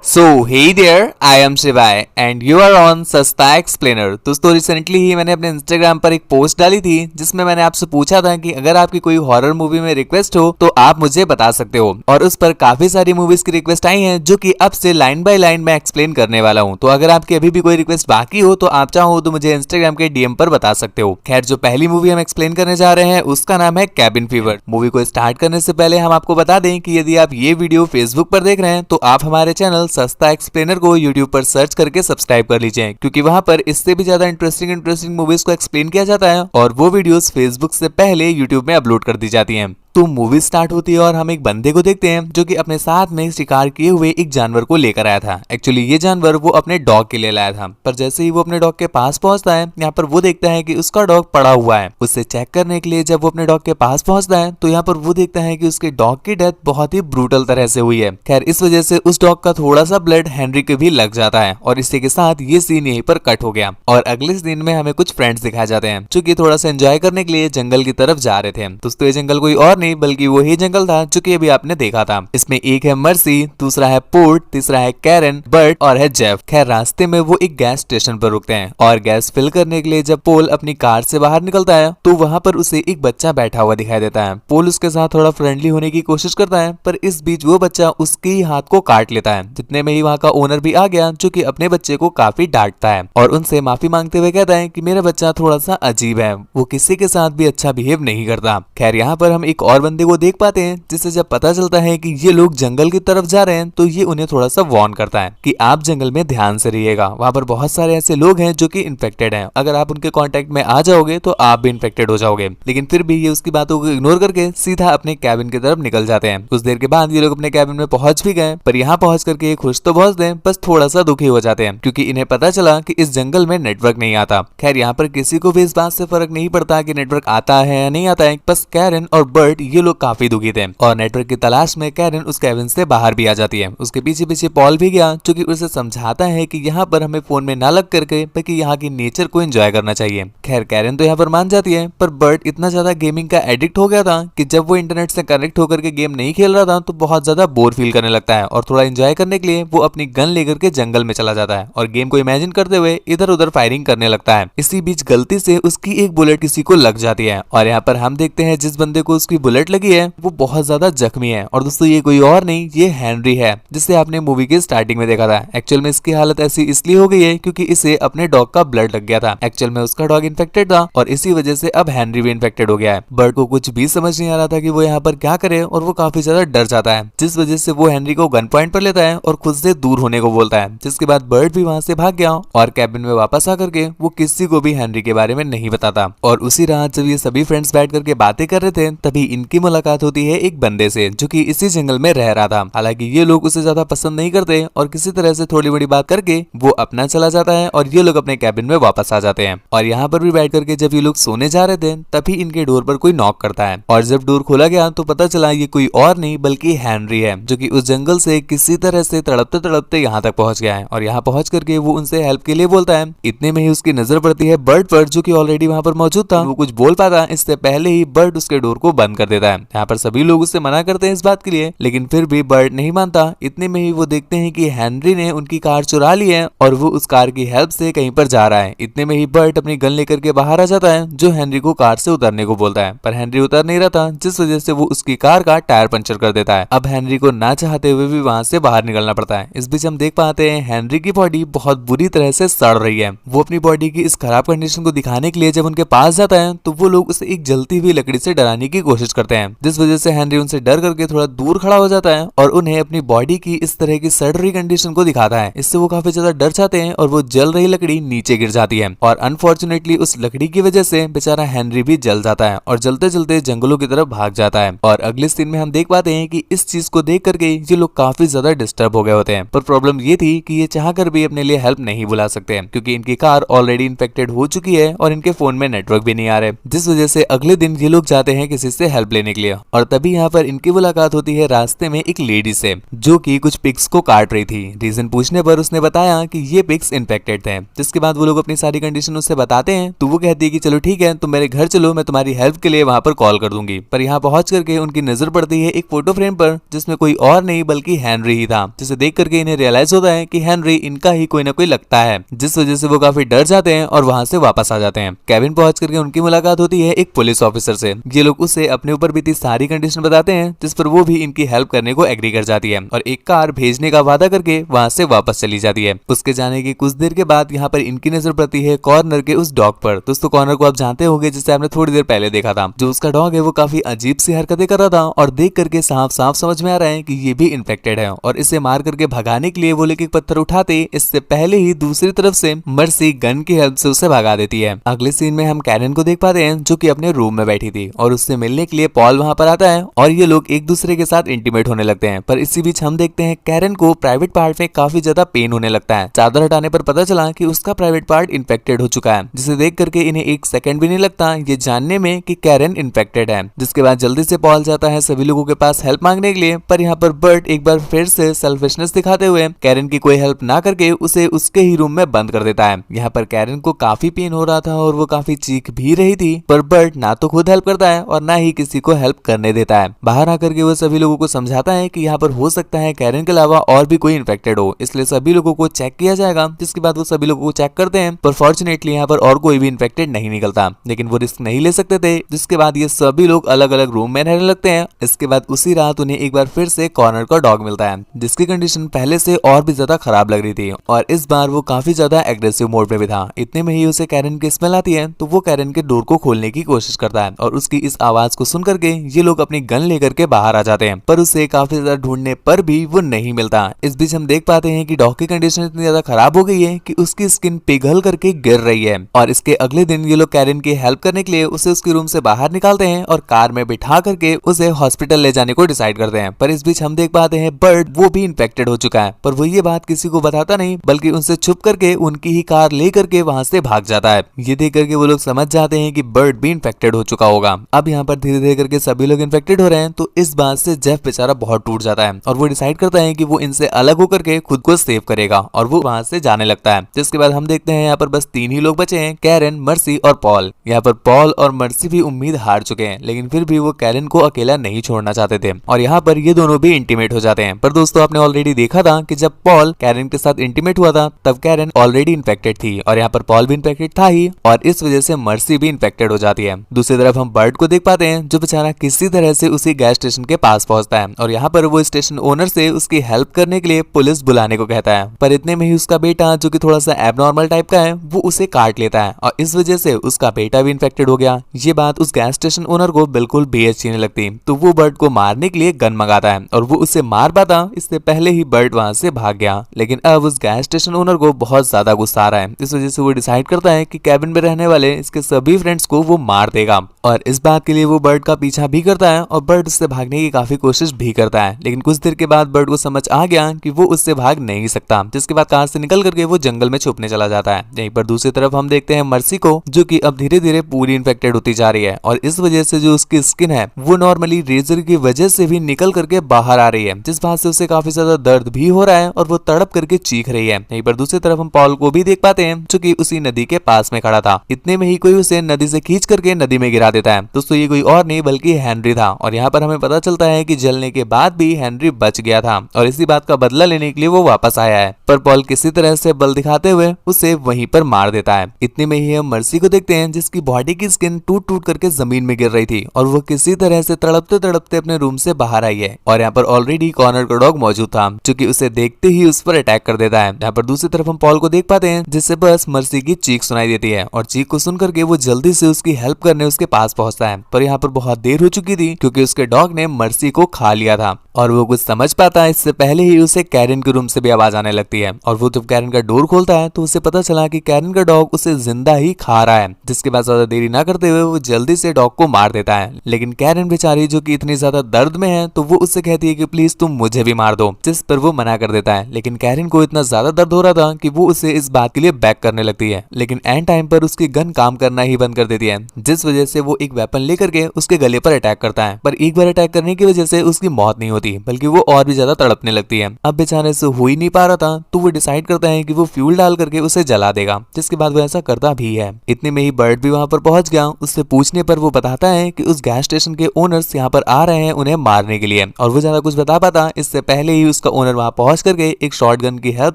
So hey there, I am Shivay and you are on Sasta explainer. दोस्तों recently ही मैंने अपने इंस्टाग्राम पर एक पोस्ट डाली थी जिसमें मैंने आपसे पूछा था कि अगर आपकी कोई हॉरर मूवी में रिक्वेस्ट हो तो आप मुझे बता सकते हो, और उस पर काफी सारी मूवीज की रिक्वेस्ट आई हैं जो कि अब से लाइन बाय लाइन मैं एक्सप्लेन करने वाला हूं। तो अगर आपकी अभी भी कोई रिक्वेस्ट बाकी हो तो आप चाहो तो मुझे इंस्टाग्राम के डीएम पर बता सकते हो। खैर, जो पहली मूवी हम एक्सप्लेन करने जा रहे हैं उसका नाम है कैबिन फीवर। मूवी को स्टार्ट करने से पहले हम आपको बता दें कि यदि आप ये वीडियो फेसबुक पर देख रहे हैं तो आप हमारे चैनल सस्ता एक्सप्लेनर को यूट्यूब पर सर्च करके सब्सक्राइब कर लीजिए, क्योंकि वहां पर इससे भी ज्यादा इंटरेस्टिंग मूवीज को एक्सप्लेन किया जाता है और वो वीडियोस फेसबुक से पहले यूट्यूब में अपलोड कर दी जाती हैं। तो मूवी स्टार्ट होती है और हम एक बंदे को देखते हैं जो कि अपने साथ में शिकार किए हुए एक जानवर को लेकर आया था। एक्चुअली ये जानवर वो अपने डॉग के लिए लाया था, पर जैसे ही वो अपने डॉग के पास पहुंचता है यहाँ पर वो देखता है कि उसका डॉग पड़ा हुआ है। उससे चेक करने के लिए जब वो अपने डॉग के पास पहुंचता है तो यहाँ पर वो देखता है कि उसके डॉग की डेथ बहुत ही ब्रूटल तरह से हुई है। खैर, इस वजह से उस डॉग का थोड़ा सा ब्लड हेनरी के भी लग जाता है और इसी के साथ ये सीन यहीं पर कट हो गया। और अगले सीन में हमें कुछ फ्रेंड्स दिखाए जाते हैं जो कि थोड़ा सा एंजॉय करने के लिए जंगल की तरफ जा रहे थे। दोस्तों ये जंगल कोई और नहीं बल्कि वही जंगल था जो कि अभी आपने देखा था। इसमें एक है मर्सी, दूसरा है पोर्ट, तीसरा है कैरन, बर्ट और है जेफ। खैर, रास्ते में वो एक गैस स्टेशन पर रुकते हैं और गैस फिल करने के लिए जब पोल अपनी कार से बाहर निकलता है तो वहां पर उसे एक बच्चा बैठा हुआ दिखाई देता है। पोल उसके साथ थोड़ा फ्रेंडली होने की कोशिश करता है, पर इस बीच वो बच्चा उसके ही हाथ को काट लेता है। जितने में ही वहां का ओनर भी आ गया जो कि अपने बच्चे को काफी डांटता है और उनसे माफी मांगते हुए कहता है कि मेरा बच्चा थोड़ा सा अजीब है, वो किसी के साथ भी अच्छा बिहेव नहीं करता। खैर, यहाँ पर हम एक और बंदे को देख पाते हैं जिससे जब पता चलता है कि ये लोग जंगल की तरफ जा रहे हैं तो ये उन्हें थोड़ा सा वार्न करता है कि आप जंगल में ध्यान से रहिएगा, वहां पर बहुत सारे ऐसे लोग हैं जो कि इन्फेक्टेड हैं, अगर आप उनके कांटेक्ट में आ जाओगे तो आप भी इन्फेक्टेड हो जाओगे। लेकिन फिर भी ये उसकी बातों को इग्नोर करके सीधा अपने कैबिन की तरफ निकल जाते हैं। कुछ देर के बाद ये लोग अपने कैबिन में पहुंच भी गए, पर यहाँ पहुंच करके खुश तो बहुत हैं, बस थोड़ा सा दुखी हो जाते हैं क्योंकि इन्हें पता चला कि इस जंगल में नेटवर्क नहीं आता। खैर, यहाँ पर किसी को भी इस बात से फर्क नहीं पड़ता कि नेटवर्क आता है या नहीं आता है, बस कैरन और बर्ट ये लोग काफी दुखी थे और नेटवर्क की तलाश में कैरन उस कैबिन से बाहर भी आ जाती है। उसके पीछे पीछे पॉल भी गया जो कि उसे समझाता है कि यहाँ पर हमें फोन में ना लग करके बल्कि यहाँ की नेचर को एंजॉय करना चाहिए। खैर, कैरन तो यहाँ पर मान जाती है, पर बर्ट इतना ज्यादा गेमिंग का एडिक्ट हो गया था कि जब वो इंटरनेट से कनेक्ट होकर के गेम नहीं खेल रहा था तो बहुत ज्यादा बोर फील करने लगता है और थोड़ा एंजॉय करने के लिए वो अपनी गन लेकर के जंगल में चला जाता है और गेम को इमेजिन करते हुए इधर उधर फायरिंग करने लगता है। इसी बीच गलती से उसकी एक बुलेट किसी को लग जाती है और यहाँ पर हम देखते हैं जिस बंदे को उसकी बुलेट लगी है वो बहुत ज्यादा जख्मी है। और दोस्तों ये कोई और नहीं, ये हेनरी है जिसे आपने मूवी के स्टार्टिंग में देखा था। एक्चुअल में इसकी हालत ऐसी इसलिए हो गई है क्योंकि इसे अपने डॉग का ब्लड लग गया था। एक्चुअल में उसका डॉग इन्फेक्टेड था और इसी वजह से अब हेनरी भी इन्फेक्टेड हो गया है। बर्ट को कुछ भी समझ नहीं आ रहा था कि वो यहाँ पर क्या करे और वो काफी ज्यादा डर जाता है, जिस वजह से वो हेनरी को गन पॉइंट पर लेता है और खुद से दूर होने को बोलता है। जिसके बाद बर्ट भी वहां से भाग गया और कैबिन में वापस आकर के वो किसी को भी हेनरी के बारे में नहीं बताता। और उसी रात जब ये सभी फ्रेंड्स बैठ करके बातें कर रहे थे तभी इनकी मुलाकात होती है एक बंदे से जो कि इसी जंगल में रह रहा था। हालांकि ये लोग उसे ज्यादा पसंद नहीं करते और किसी तरह से थोड़ी बड़ी बात करके वो अपना चला जाता है और ये लोग अपने कैबिन में वापस आ जाते हैं। और यहाँ पर भी बैठ करके जब ये लोग सोने जा रहे थे तभी इनके डोर पर कोई नॉक करता है और जब डोर खोला गया तो पता चला ये कोई और नहीं बल्कि हेनरी है जो कि उस जंगल से किसी तरह से तड़पते तड़पते यहाँ तक पहुंच गया है। और यहाँ पहुंच करके वो उनसे हेल्प के लिए बोलता है। इतने में ही उसकी नजर पड़ती है बर्ट पर जो कि ऑलरेडी वहां पर मौजूद था। वो कुछ बोल पाता इससे पहले ही बर्ट उसके डोर को बंद कर देता है। यहाँ पर सभी लोग उससे मना करते हैं इस बात के लिए, लेकिन फिर भी बर्ट नहीं मानता। इतने में ही वो देखते हैं कि हेनरी ने उनकी कार चुरा ली है और वो उस कार की हेल्प से कहीं पर जा रहा है। इतने में ही बर्ट अपनी गन लेकर के बाहर आ जाता है जो हेनरी को कार से उतरने को बोलता है, पर हेनरी उतर नहीं रहा था जिस वजह से वो उसकी कार का टायर पंचर कर देता है। अब हेनरी को ना चाहते हुए भी वहां से बाहर निकलना पड़ता है। इस बीच हम देख पाते हैं हेनरी की बॉडी बहुत बुरी तरह से सड़ रही है। वो अपनी बॉडी की इस खराब कंडीशन को दिखाने के लिए जब उनके पास जाता है तो वो लोग उसे एक जलती हुई लकड़ी से डराने की कोशिश करते हैं, जिस वजह से हेनरी उनसे डर करके थोड़ा दूर खड़ा हो जाता है और उन्हें अपनी बॉडी की इस तरह की सड़ रही कंडीशन को दिखाता है। इससे वो काफी ज्यादा डर जाते हैं और वो जल रही लकड़ी नीचे गिर जाती है और अनफॉर्चुनेटली उस लकड़ी की वजह से बेचारा हेनरी भी जल जाता है और जलते जलते जंगलों की तरफ भाग जाता है। और अगले सीन में हम देख पाते हैं कि इस चीज को देख करके ये लोग काफी ज्यादा डिस्टर्ब हो गए होते हैं, पर प्रॉब्लम ये थी कि ये चाह कर भी अपने लिए हेल्प नहीं बुला सकते क्योंकि इनकी कार ऑलरेडी इन्फेक्टेड हो चुकी है और इनके फोन में नेटवर्क भी नहीं आ रहे, जिस वजह से अगले दिन ये लोग जाते हैं किसी से हेल्प हेल्प लेने के लिए। और तभी यहाँ पर इनकी मुलाकात होती है रास्ते में एक लेडी से, जो कि कुछ पिग्स को काट रही थी। रीजन पूछने पर उसने बताया कि ये पिग्स इन्फेक्टेड थे। जिसके बाद वो लोग अपनी सारी कंडीशन उससे बताते हैं, तो वो कहती है कि चलो ठीक है, तुम मेरे घर चलो, मैं तुम्हारी हेल्प के लिए वहां पर कॉल कर दूंगी। पर यहाँ पहुंच करके उनकी नजर पड़ती है एक फोटो फ्रेम पर, जिसमें कोई और नहीं बल्कि हेनरी ही था। जिसे देख करके इन्हें रियलाइज होता है कि हेनरी इनका ही कोई ना कोई लगता है, जिस वजह से वो काफी डर जाते हैं और वहां से वापस आ जाते हैं। केविन पहुंच करके उनकी मुलाकात होती है एक पुलिस ऑफिसर से। ये लोग उसे अपने ऊपर बीती सारी कंडीशन बताते हैं, जिस पर वो भी इनकी हेल्प करने को एग्री कर जाती है और एक कार भेजने का वादा करके वहां से वापस चली जाती है। उसके जाने के कुछ देर के बाद यहाँ पर इनकी नजर पड़ती है कॉर्नर के उस डॉग पर। दोस्तों कॉर्नर को आप जानते होंगे, जिसे आपने थोड़ी देर पहले देखा था। जो उसका डॉग है वो काफी अजीब सी हरकतें कर रहा था और देख करके साफ साफ समझ में आ रहा है कि ये भी इन्फेक्टेड है। और इसे मार करके भगाने के लिए वो लोग एक पत्थर उठाते, इससे पहले ही दूसरी तरफ से मर्सी गन की हेल्प से उसे भगा देती है। अगले सीन में हम कैरन को देख पाते हैं, जो कि अपने रूम में बैठी थी और उससे मिलने के लिए पॉल वहां पर आता है और ये लोग एक दूसरे के साथ इंटीमेट होने लगते हैं। पर इसी बीच हम देखते हैं कैरन को प्राइवेट पार्ट में काफी ज्यादा पेन होने लगता है। चादर हटाने पर पता चला कि उसका प्राइवेट पार्ट इन्फेक्टेड हो चुका है, जिसे देख करके इन्हें एक सेकंड भी नहीं लगता ये जानने में कि कैरन इन्फेक्टेड है। जिसके बाद जल्दी से पॉल जाता है सभी लोगों के पास हेल्प मांगने के लिए। पर यहाँ पर बर्ट एक बार फिर से सेल्फिशनेस दिखाते हुए कैरन की कोई हेल्प ना करके उसे उसके ही रूम में बंद कर देता है। यहाँ पर कैरन को काफी पेन हो रहा था और वो काफी चीख भी रही थी, पर बर्ट ना तो खुद हेल्प करता है और ना ही किसी को हेल्प करने देता है। बाहर आकर के वो सभी लोगों को समझाता है कि यहाँ पर हो सकता है कैरन के अलावा और भी कोई इन्फेक्टेड हो, इसलिए सभी लोगों को चेक किया जाएगा। जिसके बाद वो सभी लोगों को चेक करते हैं, पर फॉर्चुनेटली यहाँ पर और कोई भी इन्फेक्टेड नहीं निकलता। लेकिन वो रिस्क नहीं ले सकते थे, जिसके बाद ये सभी लोग अलग अलग रूम में रहने लगते हैं। इसके बाद उसी रात उन्हें एक बार फिर से कॉर्नर का डॉग मिलता है, जिसकी कंडीशन पहले से और भी ज्यादा खराब लग रही थी और इस बार वो काफी ज्यादा एग्रेसिव मोड पे भी था। इतने में ही उसे कैरन की स्मेल आती है, तो वो कैरन के डोर को खोलने की कोशिश करता है और उसकी इस आवाज को सुन करके ये लोग अपनी गन लेकर के बाहर आ जाते हैं। पर उसे काफी ज्यादा ढूंढने पर भी वो नहीं मिलता। इस बीच हम देख पाते हैं कि डॉग की कंडीशन इतनी ज्यादा खराब हो गई है कि उसकी स्किन पिघल करके गिर रही है। और इसके अगले दिन ये लोग कैरन की हेल्प करने के लिए उसे उसके रूम से बाहर निकालते हैं और कार में बिठा करके उसे हॉस्पिटल ले जाने को डिसाइड करते हैं। पर इस बीच हम देख पाते हैं बर्ट वो भी इन्फेक्टेड हो चुका है, पर वो ये बात किसी को बताता नहीं, बल्कि उनसे छुप करके उनकी ही कार ले करके वहां से भाग जाता है। ये देख करके वो लोग समझ जाते हैं कि बर्ट भी इन्फेक्टेड हो चुका होगा। अब यहाँ पर धीरे धीरे करके सभी लोग इन्फेक्टेड हो रहे हैं, तो इस बात से जेफ बेचारा बहुत टूट जाता है और वो डिसाइड करता है कि वो इनसे अलग होकर के खुद को सेव करेगा और वो वहां से जाने लगता है। जिसके बाद हम देखते हैं यहाँ पर बस 3 ही लोग बचे हैं, कैरन, मर्सी और पॉल। यहाँ पर पॉल और मर्सी भी उम्मीद हार चुके हैं, लेकिन फिर भी वो कैरन को अकेला नहीं छोड़ना चाहते थे और यहाँ पर ये दोनों भी इंटीमेट हो जाते हैं। पर दोस्तों आपने ऑलरेडी देखा था कि जब पॉल कैरन के साथ इंटीमेट हुआ था, तब कैरन ऑलरेडी इन्फेक्टेड थी और यहाँ पर पॉल भी इन्फेक्टेड था ही, और इस वजह से मर्सी भी इन्फेक्टेड हो जाती है। दूसरी तरफ हम बर्ट को देख पाते हैं, जो बेचारा किसी तरह से उसी गैस स्टेशन के पास पहुंचता है और यहाँ पर वो स्टेशन ओनर से उसकी हेल्प करने के लिए पुलिस बुलाने को कहता है। पर इतने में ही उसका बेटा, जो कि थोड़ा सा एबनॉर्मल टाइप का है, वो उसे काट लेता है और इस वजह से उसका बेटा भी इन्फेक्टेड हो गया। ये बात उस गैस स्टेशन ओनर को बिल्कुल भी अच्छी नहीं लगती, तो वो बर्ट को मारने के लिए गन मंगाता है और वो उसे मार पाता इससे पहले ही बर्ट वहां से भाग गया। लेकिन अब उस गैस स्टेशन ओनर को बहुत ज्यादा गुस्सा आ रहा है, इस वजह से वो डिसाइड करता है कि कैबिन में रहने वाले इसके सभी फ्रेंड्स को वो मार देगा और इस बात के लिए वो बर्ट का पीछा भी करता है और बर्ट उससे भागने की काफी कोशिश भी करता है। लेकिन कुछ देर के बाद बर्ट को समझ आ गया कि वो उससे भाग नहीं सकता, जिसके बाद कार से निकल करके वो जंगल में छुपने चला जाता है। यहीं पर दूसरी तरफ हम देखते हैं मर्सी को, जो कि अब धीरे धीरे पूरी इन्फेक्टेड होती जा रही है और इस वजह से जो उसकी स्किन है वो नॉर्मली रेजर की वजह से भी निकल करके बाहर आ रही है, जिस बात से उसे काफी ज्यादा दर्द भी हो रहा है और वो तड़प करके चीख रही है। यहीं पर दूसरी तरफ हम पॉल को भी देख पाते हैं, जो कि उसी नदी के पास में खड़ा था। इतने में ही कोई उसे नदी से खींच करके नदी में गिरा देता है। दोस्तों ये कोई और नहीं बल्कि हेनरी था और यहाँ पर हमें पता चलता है कि जलने के बाद भी हेनरी बच गया था और इसी बात का बदला लेने के लिए वो वापस आया है। पर पॉल किसी तरह से बल दिखाते हुए उसे वहीं पर मार देता है। इतने में ही हम मर्सी को देखते हैं, जिसकी बॉडी की स्किन टूट टूट करके जमीन में गिर रही थी और वो किसी तरह से तड़पते तड़पते अपने रूम से बाहर आई है और यहाँ पर ऑलरेडी कॉर्नर का डॉग मौजूद था, जो कि उसे देखते ही उस पर अटैक कर देता है। यहाँ पर दूसरी तरफ हम पॉल को देख पाते हैं, जिससे बस मर्सी की चीख सुनाई देती है और चीख को सुन करके वो जल्दी से उसकी हेल्प करने उसके पास पहुंचता है। पर यहाँ पर बहुत देर हो चुकी थी, क्योंकि उसके डॉग ने मर्सी को खा लिया था और वो कुछ समझ पाता है इससे पहले ही उसे कैरन के रूम से भी आवाज आने लगती है और वो जब कैरन का डोर खोलता है तो उसे पता चला कि कैरन का डॉग उसे जिंदा ही खा रहा है। जिसके बाद ज्यादा देरी ना करते हुए वो जल्दी से डॉग को मार देता है। लेकिन कैरन बेचारी, जो कि इतनी ज्यादा दर्द में है, तो वो उससे कहती है कि प्लीज तुम मुझे भी मार दो, जिस पर वो मना कर देता है। लेकिन कैरन को इतना ज्यादा दर्द हो रहा था कि वो उसे इस बात के लिए बैक करने लगती है, लेकिन एंड टाइम पर उसकी गन काम करना ही बंद कर देती है, जिस वजह से वो एक वेपन लेकर के उसके उसके गले पर अटैक करता है, पर एक बार अटैक करने की वजह से उसकी मौत नहीं होती, बल्कि वो और भी ज्यादा तड़पने लगती है। अब बेचारे से हो ही नहीं पा रहा था, तो वो डिसाइड करता है कि वो फ्यूल डाल करके उसे जला देगा, जिसके बाद वो ऐसा करता भी है। इतने में ही बर्ड भी वहां पर पहुंच गया। उससे पूछने पर वो बताता है कि उस गैस स्टेशन के ओनर्स यहाँ पर आ रहे हैं उन्हें मारने के लिए, और वो ज्यादा कुछ बता पाता इससे पहले ही उसका ओनर वहां पहुंच करके एक शॉटगन की हेल्प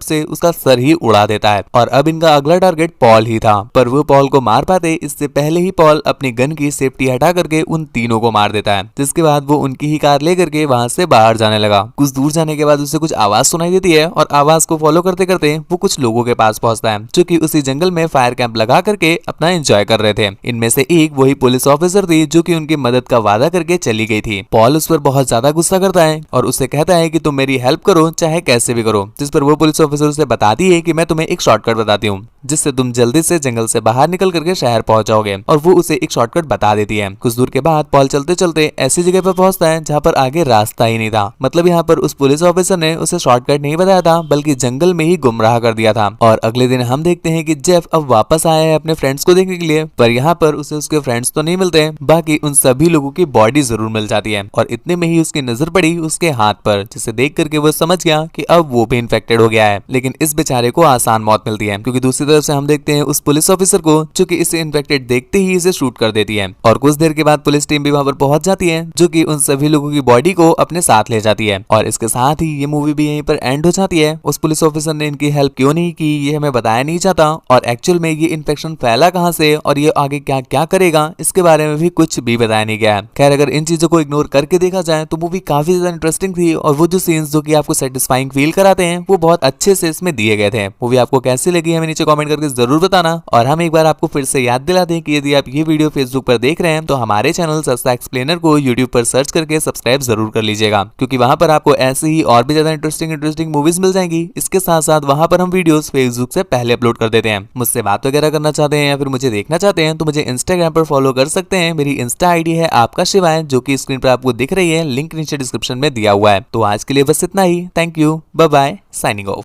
से उसका सर ही उड़ा देता है। और अब इनका अगला टारगेट पॉल ही था, पर वो पॉल को मार पाते इससे पहले ही पॉल अपनी गन की सेफ्टी हटा करके उन तीनों को मार देता है, जिसके बाद वो उनकी ही कार लेकर के वहां से बाहर जाने लगा। कुछ दूर जाने के बाद उसे कुछ आवाज सुनाई देती है, और आवाज को फॉलो करते करते वो कुछ लोगों के पास पहुंचता है जो कि उसी जंगल में फायर कैंप लगा करके अपना एंजॉय कर रहे थे। इनमें से एक वही पुलिस ऑफिसर थी जो कि उनकी मदद का वादा करके चली गई थी। पॉल उस पर बहुत ज्यादा गुस्सा करता है और उससे कहता है कि तुम मेरी हेल्प करो, चाहे कैसे भी करो, जिस पर वो पुलिस ऑफिसर उसे बताती है कि मैं तुम्हें एक शॉर्टकट बताती हूँ जिससे तुम जल्दी से जंगल से बाहर निकल करके शहर पहुंच जाओगे, और वो उसे एक शॉर्टकट बता देती है। कुछ दूर के बाद पॉल चलते चलते ऐसी जगह पर पहुंचता है जहां पर आगे रास्ता ही नहीं था। मतलब यहाँ पर उस पुलिस ऑफिसर ने उसे शॉर्टकट नहीं बताया था, बल्कि जंगल में ही गुमराह कर दिया था। और अगले दिन हम देखते हैं कि जेफ अब वापस आया है अपने फ्रेंड्स को देखने के लिए, पर यहाँ पर उसे उसके फ्रेंड्स तो नहीं मिलते, बाकी उन सभी लोगों की बॉडी जरूर मिल जाती है। और इतने में ही उसकी नजर पड़ी उसके हाथ पर, जिसे देख करके वो समझ गया कि अब वो भी इन्फेक्टेड हो गया है। लेकिन इस बेचारे को आसान मौत मिलती है, क्योंकि दूसरी तरफ से हम देखते हैं उस पुलिस ऑफिसर को जो कि इसे इन्फेक्टेड देखते ही इसे शूट कर देती है। और कुछ देर के बाद पुलिस टीम भी वहां पर पहुंच जाती है, जो कि उन सभी लोगों की बॉडी को अपने साथ ले जाती है। और इसके साथ ही ये मूवी भी यहीं पर एंड हो जाती है। उस पुलिस ऑफिसर ने इनकी हेल्प क्यों नहीं की ये हमें बताया नहीं जाता, और एक्चुअल में ये इन्फेक्शन फैला कहां से और ये आगे क्या क्या करेगा इसके बारे में भी कुछ भी बताया नहीं गया है। खैर, अगर इन चीजों को इग्नोर करके देखा जाए तो मूवी काफी ज्यादा इंटरेस्टिंग थी, और वो जो सीन्स जो कि आपको सेटिस्फाइंग फील कराते हैं वो बहुत अच्छे से इसमें दिए गए थे। मूवी आपको कैसी लगी हमें नीचे कमेंट करके जरूर बताना। और हम एक बार आपको फिर से याद दिला दें कि यदि आप ये वीडियो फेसबुक पर देख रहे हैं तो हमारे चैनल सस्ता एक्सप्लेनर को यूट्यूब पर सर्च करके सब्सक्राइब जरूर कर लीजिएगा, क्योंकि वहां पर आपको ऐसे ही और भी ज्यादा इंटरेस्टिंग मूवीज मिल जाएंगी। इसके साथ साथ वहां पर हम वीडियोस फेसबुक से पहले अपलोड कर देते हैं। मुझसे बात वगैरह करना चाहते हैं या फिर मुझे देखना चाहते हैं तो मुझे इंस्टाग्राम पर फॉलो कर सकते हैं। मेरी इंस्टा आईडी है आपका शिवाय, जो कि स्क्रीन पर आपको दिख रही है, लिंक नीचे डिस्क्रिप्शन में दिया हुआ है। तो आज के लिए बस इतना ही। Thank you, bye bye, signing of.